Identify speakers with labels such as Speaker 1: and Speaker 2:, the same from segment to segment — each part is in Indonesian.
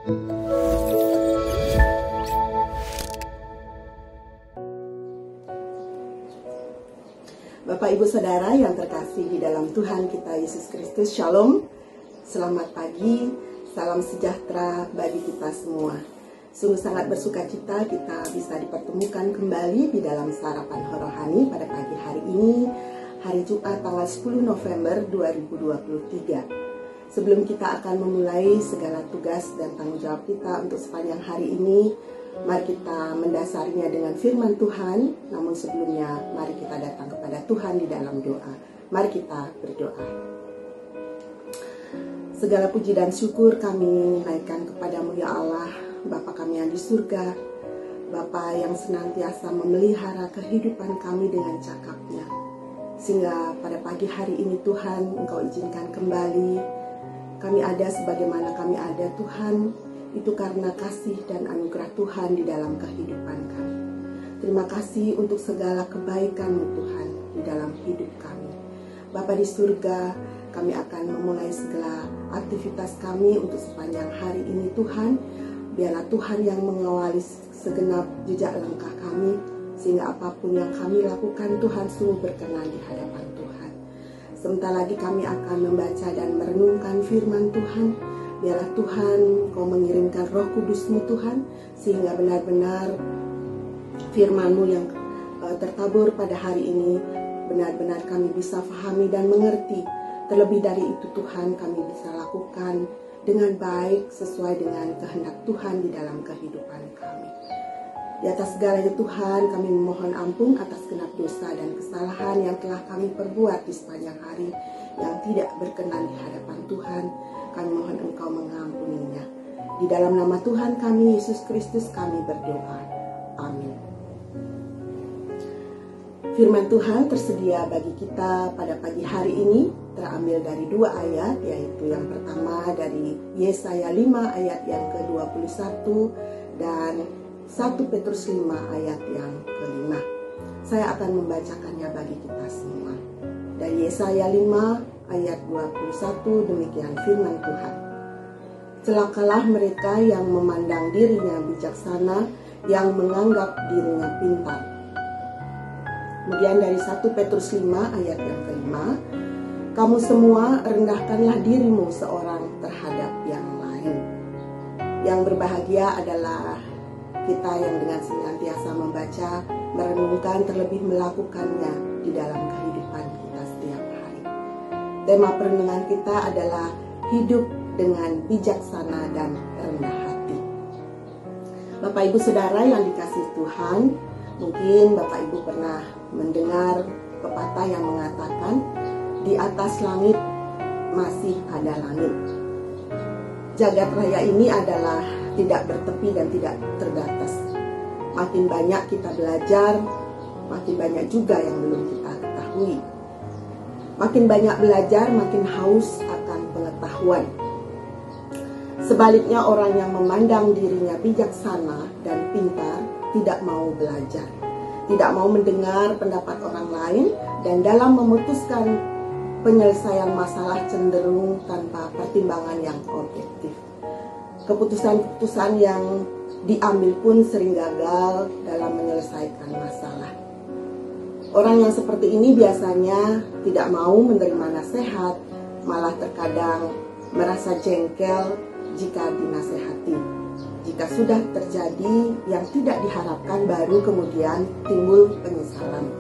Speaker 1: Bapak Ibu Saudara yang terkasih di dalam Tuhan kita Yesus Kristus, Shalom. Selamat pagi, salam sejahtera bagi kita semua. Sungguh sangat bersuka cita kita bisa dipertemukan kembali di dalam sarapan rohani pada pagi hari ini, hari Jumat tanggal 10 November 2023. Sebelum kita akan memulai segala tugas dan tanggung jawab kita untuk sepanjang hari ini, mari kita mendasarinya dengan firman Tuhan. Namun sebelumnya, mari kita datang kepada Tuhan di dalam doa. Mari kita berdoa. Segala puji dan syukur kami naikkan kepadamu ya Allah, Bapa kami yang di surga, Bapa yang senantiasa memelihara kehidupan kami dengan cakapnya. Sehingga pada pagi hari ini Tuhan, Engkau izinkan kembali kami ada sebagaimana kami ada Tuhan, itu karena kasih dan anugerah Tuhan di dalam kehidupan kami. Terima kasih untuk segala kebaikan-Mu Tuhan di dalam hidup kami. Bapa di surga, kami akan memulai segala aktivitas kami untuk sepanjang hari ini Tuhan. Biarlah Tuhan yang mengawali segenap jejak langkah kami, sehingga apapun yang kami lakukan Tuhan sungguh berkenan di hadapan Tuhan. Sebentar lagi kami akan membaca dan merenungkan firman Tuhan. Biarlah Tuhan Kau mengirimkan Roh Kudus-Mu Tuhan, sehingga benar-benar firman-Mu yang tertabur pada hari ini benar-benar kami bisa fahami dan mengerti. Terlebih dari itu Tuhan, kami bisa lakukan dengan baik sesuai dengan kehendak Tuhan di dalam kehidupan kami. Di atas segalanya Tuhan, kami memohon ampun atas genap dosa dan kesalahan yang telah kami perbuat di sepanjang hari yang tidak berkenan di hadapan Tuhan. Kami mohon Engkau mengampuninya. Di dalam nama Tuhan kami, Yesus Kristus, kami berdoa. Amin. Firman Tuhan tersedia bagi kita pada pagi hari ini, terambil dari 2 ayat, yaitu yang pertama dari Yesaya 5 ayat yang ke-21 dan 1 Petrus 5 ayat yang ke-5. Saya akan membacakannya bagi kita semua. Dari Yesaya 5 ayat 21, demikian firman Tuhan. Celakalah mereka yang memandang dirinya bijaksana, yang menganggap dirinya pintar. Kemudian dari 1 Petrus 5 ayat yang ke-5, kamu semua rendahkanlah dirimu seorang terhadap yang lain. Yang berbahagia adalah kita yang dengan senantiasa membaca, merenungkan, terlebih melakukannya di dalam kehidupan kita setiap hari. Tema perenungan kita adalah hidup dengan bijaksana dan rendah hati. Bapak Ibu Saudara yang dikasihi Tuhan, mungkin Bapak Ibu pernah mendengar pepatah yang mengatakan, di atas langit masih ada langit. Jagat raya ini adalah tidak bertepi dan tidak terbatas. Makin banyak kita belajar, makin banyak juga yang belum kita ketahui. Makin banyak belajar, makin haus akan pengetahuan. Sebaliknya orang yang memandang dirinya bijaksana dan pintar tidak mau belajar, tidak mau mendengar pendapat orang lain, dan dalam memutuskan penyelesaian masalah cenderung tanpa pertimbangan yang objektif. Keputusan-keputusan yang diambil pun sering gagal dalam menyelesaikan masalah. Orang yang seperti ini biasanya tidak mau menerima nasihat, malah terkadang merasa jengkel jika dinasehati. Jika sudah terjadi yang tidak diharapkan, baru kemudian timbul penyesalan.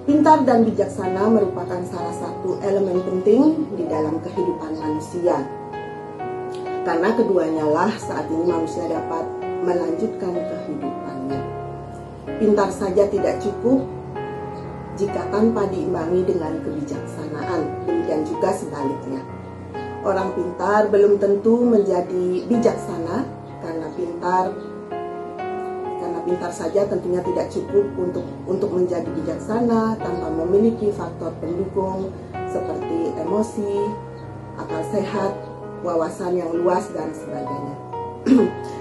Speaker 1: Pintar dan bijaksana merupakan salah satu elemen penting di dalam kehidupan manusia. Karena keduanya lah saat ini manusia dapat melanjutkan kehidupannya. Pintar saja tidak cukup jika tanpa diimbangi dengan kebijaksanaan. Demikian juga sebaliknya. Orang pintar belum tentu menjadi bijaksana, karena pintar saja tentunya tidak cukup untuk menjadi bijaksana tanpa memiliki faktor pendukung seperti emosi, akal sehat, wawasan yang luas, dan sebagainya.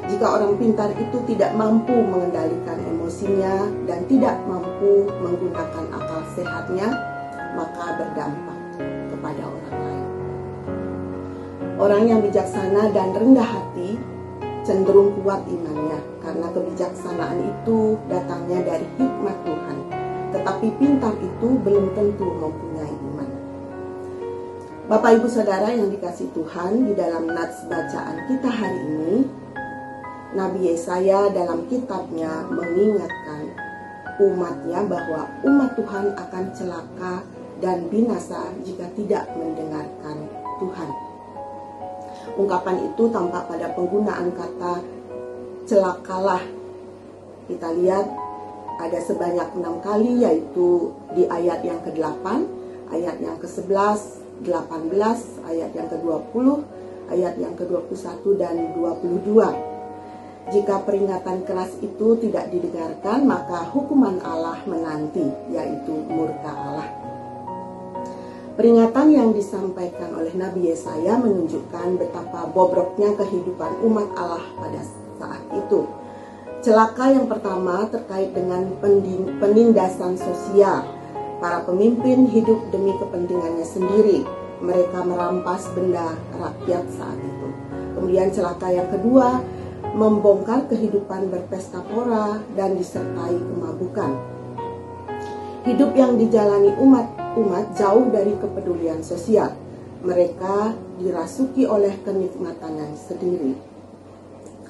Speaker 1: Jika orang pintar itu tidak mampu mengendalikan emosinya dan tidak mampu menggunakan akal sehatnya, maka berdampak kepada orang lain. Orang yang bijaksana dan rendah hati cenderung kuat imannya, karena kebijaksanaan itu datangnya dari hikmat Tuhan. Tetapi pintar itu belum tentu mempunyai iman. Bapak Ibu Saudara yang dikasihi Tuhan, di dalam nats bacaan kita hari ini, Nabi Yesaya dalam kitabnya mengingatkan umatnya bahwa umat Tuhan akan celaka dan binasa jika tidak mendengarkan Tuhan. Ungkapan itu tampak pada penggunaan kata celakalah. Kita lihat ada sebanyak 6 kali, yaitu di ayat yang ke-8, ayat yang ke-11, 18, ayat yang ke-20, ayat yang ke-21 dan 22. Jika peringatan keras itu tidak didengarkan, maka hukuman Allah menanti, yaitu murka Allah. Peringatan yang disampaikan oleh Nabi Yesaya menunjukkan betapa bobroknya kehidupan umat Allah pada saat itu. Celaka yang pertama terkait dengan penindasan sosial. Para pemimpin hidup demi kepentingannya sendiri. Mereka merampas benda rakyat saat itu. Kemudian celaka yang kedua, membongkar kehidupan berpesta pora dan disertai kemabukan. Hidup yang dijalani umat jauh dari kepedulian sosial. Mereka dirasuki oleh kenikmatannya sendiri.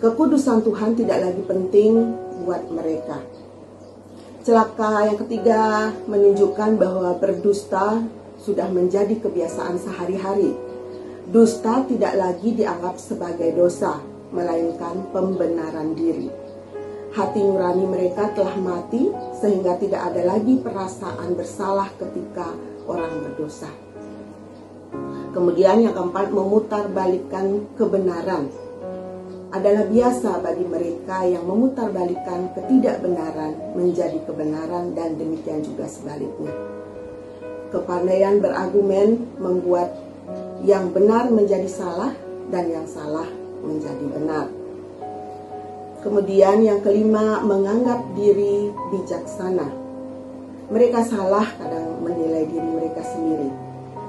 Speaker 1: Kekudusan Tuhan tidak lagi penting buat mereka. Celaka yang ketiga menunjukkan bahwa berdusta sudah menjadi kebiasaan sehari-hari. Dusta tidak lagi dianggap sebagai dosa, melainkan pembenaran diri. Hati nurani mereka telah mati sehingga tidak ada lagi perasaan bersalah ketika orang berdosa. Kemudian yang keempat, memutarbalikkan kebenaran. Adalah biasa bagi mereka yang memutarbalikkan ketidakbenaran menjadi kebenaran, dan demikian juga sebaliknya. Kepandaian berargumen membuat yang benar menjadi salah dan yang salah menjadi benar. Kemudian yang kelima, menganggap diri bijaksana. Mereka salah kadang menilai diri mereka sendiri.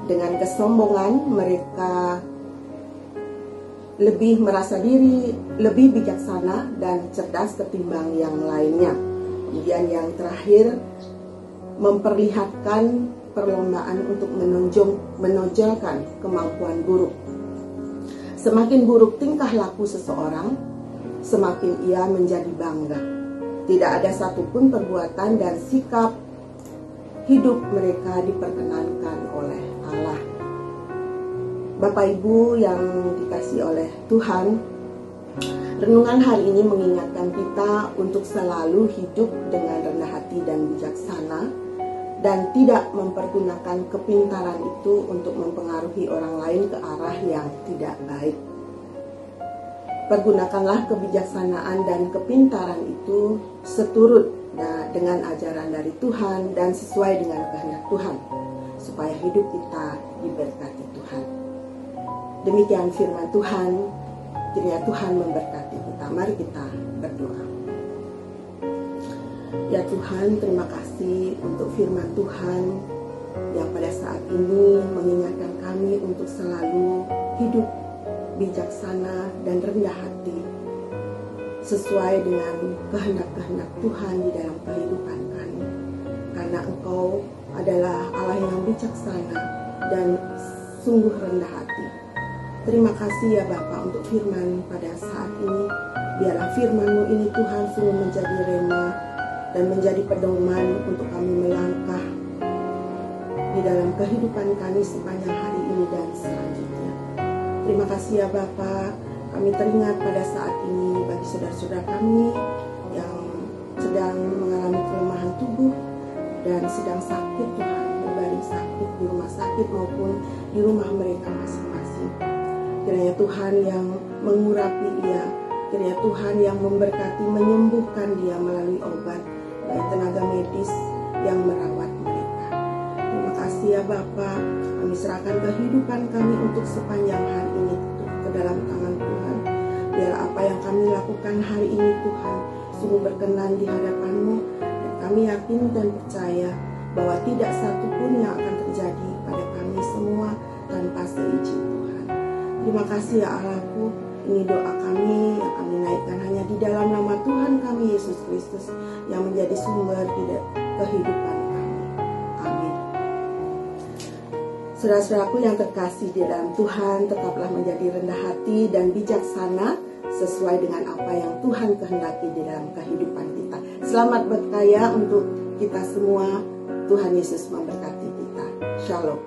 Speaker 1: Dengan kesombongan mereka lebih merasa diri lebih bijaksana dan cerdas ketimbang yang lainnya. Kemudian yang terakhir, memperlihatkan perlombaan untuk menonjolkan kemampuan buruk. Semakin buruk tingkah laku seseorang, semakin ia menjadi bangga. Tidak ada satupun perbuatan dan sikap hidup mereka diperkenankan oleh Allah. Bapak Ibu yang dikasihi oleh Tuhan, renungan hari ini mengingatkan kita untuk selalu hidup dengan rendah hati dan bijaksana, dan tidak mempergunakan kepintaran itu untuk mempengaruhi orang lain ke arah yang tidak baik. Pergunakanlah kebijaksanaan dan kepintaran itu seturut dengan ajaran dari Tuhan dan sesuai dengan kehendak Tuhan, supaya hidup kita diberkati Tuhan. Demikian firman Tuhan. Kiranya Tuhan memberkati kita. Mari kita berdoa. Ya Tuhan, terima kasih untuk firman Tuhan yang pada saat ini mengingatkan kami untuk selalu hidup bijaksana dan rendah hati sesuai dengan kehendak-kehendak Tuhan di dalam kehidupan kami. Karena Engkau adalah Allah yang bijaksana dan sungguh rendah hati. Terima kasih ya Bapa untuk firman pada saat ini. Biarlah firman-Mu ini Tuhan sungguh menjadi rema dan menjadi pedoman untuk kami melangkah di dalam kehidupan kami sepanjang hari ini dan selanjutnya. Terima kasih ya Bapa. Kami teringat pada saat ini bagi saudara-saudara kami yang sedang mengalami kelemahan tubuh dan sedang sakit Tuhan, berbaring sakit di rumah sakit maupun di rumah mereka masing-masing. Kiranya Tuhan yang mengurapi dia, kiranya Tuhan yang memberkati, menyembuhkan dia melalui obat, baik tenaga medis yang merawat mereka. Terima kasih ya Bapa. Kami serahkan kehidupan kami untuk sepanjang hari ini ke dalam tangan Tuhan. Biar apa yang kami lakukan hari ini Tuhan sungguh berkenan di hadapan-Mu, dan kami yakin dan percaya bahwa tidak satu pun yang akan terjadi pada kami semua tanpa seizin Tuhan. Terima kasih ya Allahku. Ini doa kami yang kami naikkan hanya di dalam nama Tuhan kami Yesus Kristus yang menjadi sumber kehidupan kami. Amin. Saudara-saudaraku yang terkasih di dalam Tuhan, tetaplah menjadi rendah hati dan bijaksana sesuai dengan apa yang Tuhan kehendaki di dalam kehidupan kita. Selamat berkaya untuk kita semua. Tuhan Yesus memberkati kita. Shalom.